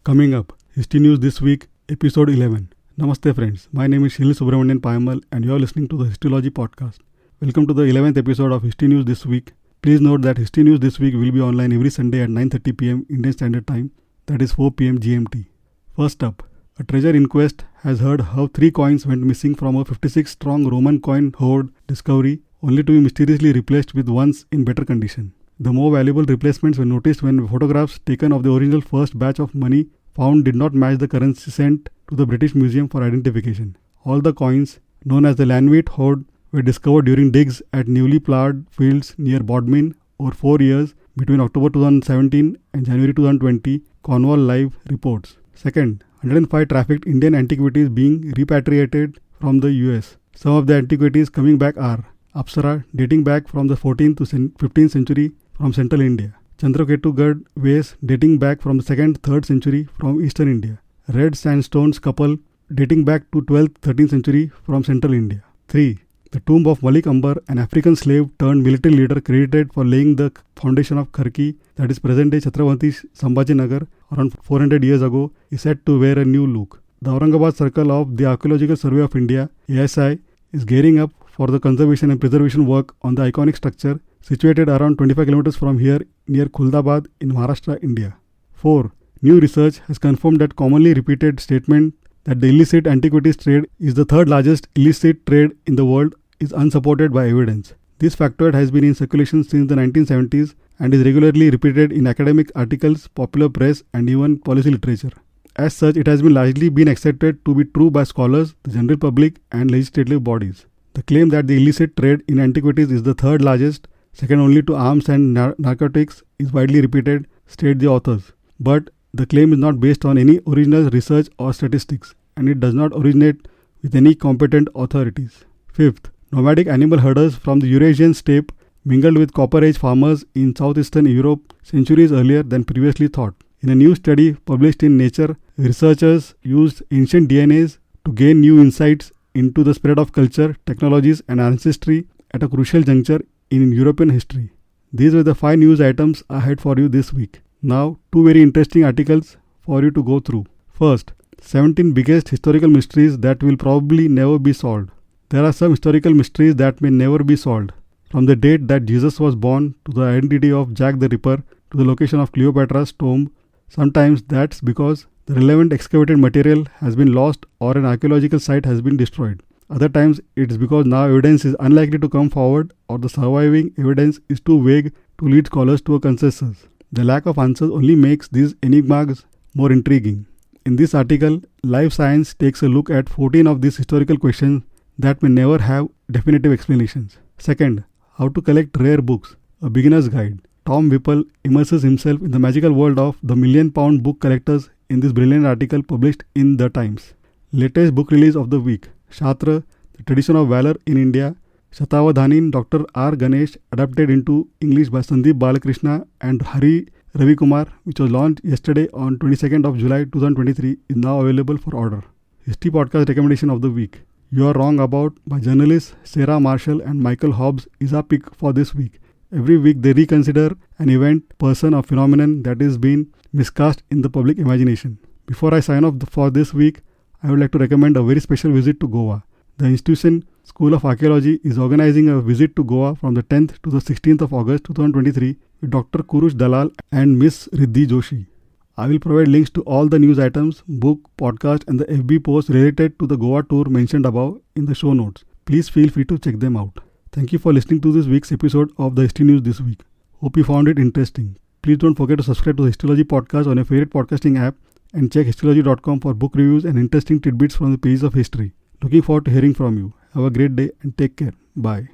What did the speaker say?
Coming up, History News This Week, Episode 11. Namaste friends, my name is Shilil Subramanian Payamal and you are listening to the Histology Podcast. Welcome to the 11th episode of History News This Week. Please note that History News This Week will be online every Sunday at 9:30 pm Indian Standard Time, that is 4 pm GMT. First up, a treasure inquest has heard how 3 coins went missing from a 56-strong Roman coin hoard discovery, only to be mysteriously replaced with ones in better condition. The more valuable replacements were noticed when photographs taken of the original first batch of money found did not match the currency sent to the British Museum for identification. All the coins, known as the Lanweit hoard, were discovered during digs at newly plowed fields near Bodmin over 4 years between October 2017 and January 2020, Cornwall Live reports. Second, 105 trafficked Indian antiquities being repatriated from the US. Some of the antiquities coming back are Apsara, dating back from the 14th to 15th century from central India. Chandraketu vase dating back from the 2nd, 3rd century from eastern India. Red sandstones couple dating back to 12th, 13th century from central India. 3. The tomb of Malik Ambar, an African slave turned military leader credited for laying the foundation of Kharki, that is present-day Chhatrapati Sambhajinagar, around 400 years ago, is said to wear a new look. The Aurangabad Circle of the Archaeological Survey of India, ASI, is gearing up for the conservation and preservation work on the iconic structure situated around 25 kilometers from here near Khuldabad in Maharashtra, India. 4. New research has confirmed that commonly repeated statement that the illicit antiquities trade is the third largest illicit trade in the world is unsupported by evidence. This factoid has been in circulation since the 1970s and is regularly repeated in academic articles, popular press and even policy literature. As such, it has been largely been accepted to be true by scholars, the general public and legislative bodies. The claim that the illicit trade in antiquities is the third largest, second only to arms and narcotics, is widely repeated, state the authors. But the claim is not based on any original research or statistics, and it does not originate with any competent authorities. 5th, nomadic animal herders from the Eurasian steppe mingled with Copper Age farmers in southeastern Europe centuries earlier than previously thought. In a new study published in Nature, researchers used ancient DNAs to gain new insights into the spread of culture, technologies and ancestry at a crucial juncture in European history. These were the 5 news items I had for you this week. Now, 2 very interesting articles for you to go through. First, 17 biggest historical mysteries that will probably never be solved. There are some historical mysteries that may never be solved. From the date that Jesus was born to the identity of Jack the Ripper to the location of Cleopatra's tomb, sometimes that's because the relevant excavated material has been lost or an archaeological site has been destroyed. Other times, it's because now evidence is unlikely to come forward or the surviving evidence is too vague to lead scholars to a consensus. The lack of answers only makes these enigmas more intriguing. In this article, Life Science takes a look at 14 of these historical questions that may never have definitive explanations. Second, how to collect rare books, a beginner's guide. Tom Whipple immerses himself in the magical world of the million-pound book collectors in this brilliant article published in The Times. Latest book release of the week, Kshatra, the Tradition of Valour in India, Shatavadhanin Dr. R. Ganesh, adapted into English by Sandeep Balakrishna and Hari Ravikumar, which was launched yesterday on 22nd of July 2023, is now available for order. History Podcast Recommendation of the Week, You Are Wrong About by journalists Sarah Marshall and Michael Hobbs is our pick for this week. Every week they reconsider an event, person or phenomenon that is being miscast in the public imagination. Before I sign off for this week, I would like to recommend a very special visit to Goa. The institution School of Archaeology is organizing a visit to Goa from the 10th to the 16th of August 2023 with Dr. Kurush Dalal and Miss Riddhi Joshi. I will provide links to all the news items, book, podcast and the FB posts related to the Goa tour mentioned above in the show notes. Please feel free to check them out. Thank you for listening to this week's episode of the History News This Week. Hope you found it interesting. Please don't forget to subscribe to the Histology Podcast on your favorite podcasting app and check histology.com for book reviews and interesting tidbits from the pages of history. Looking forward to hearing from you. Have a great day and take care. Bye.